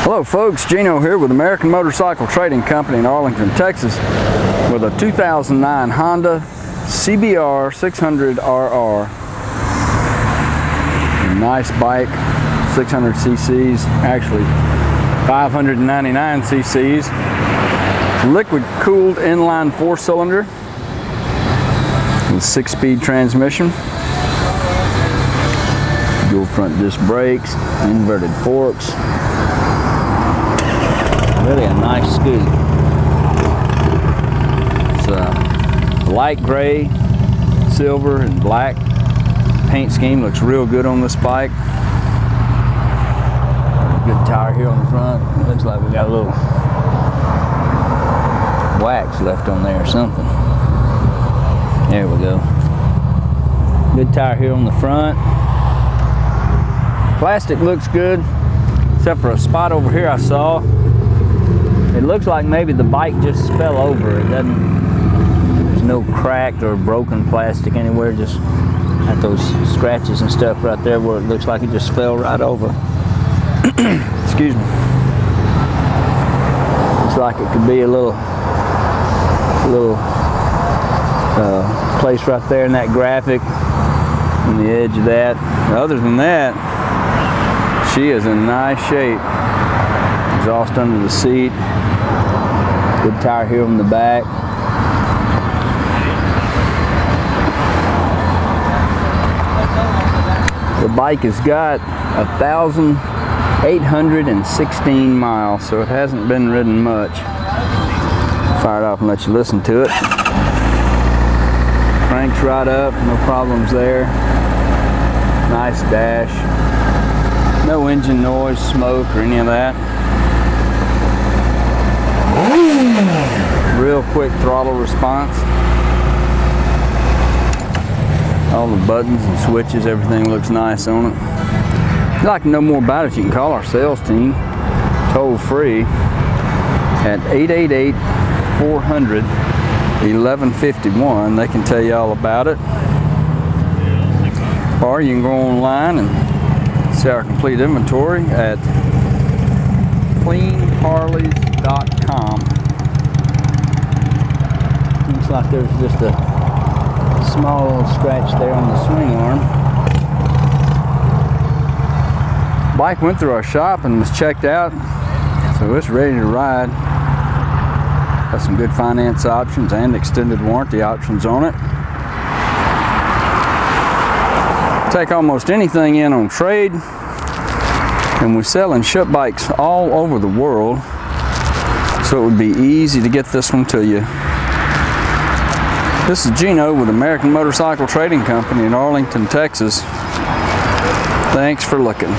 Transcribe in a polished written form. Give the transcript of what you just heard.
Hello folks, Gino here with American Motorcycle Trading Company in Arlington, Texas with a 2009 Honda CBR600RR. A nice bike, 600 cc's, actually 599 cc's. Liquid cooled inline 4-cylinder with 6-speed transmission. Dual front disc brakes, inverted forks. Really a nice scooter. It's a light gray, silver, and black paint scheme. Looks real good on this bike. Good tire here on the front. It looks like we got a little wax left on there or something. There we go. Good tire here on the front. Plastic looks good, except for a spot over here I saw. It looks like maybe the bike just fell over. It doesn't, there's no cracked or broken plastic anywhere, just got those scratches and stuff right there where it looks like it just fell right over. Excuse me. Looks like it could be a little place right there in that graphic, on the edge of that. Other than that, she is in nice shape. Exhaust under the seat. Good tire here on the back. The bike has got 1,816 miles, so it hasn't been ridden much. Fire it off and let you listen to it. Cranks right up, no problems there. Nice dash. No engine noise, smoke, or any of that. Real quick throttle response. All the buttons and switches, everything looks nice on it. If you'd like to know more about it, you can call our sales team toll free at 888-400-1151. They can tell you all about it. Or you can go online and see our complete inventory at cleanharleys.com. Looks like there's just a small little scratch there on the swing arm. Bike went through our shop and was checked out, so it's ready to ride. Got some good finance options and extended warranty options on it. Take almost anything in on trade, and we sell and ship bikes all over the world, so it would be easy to get this one to you. This is Gino with American Motorcycle Trading Company in Arlington, Texas. Thanks for looking.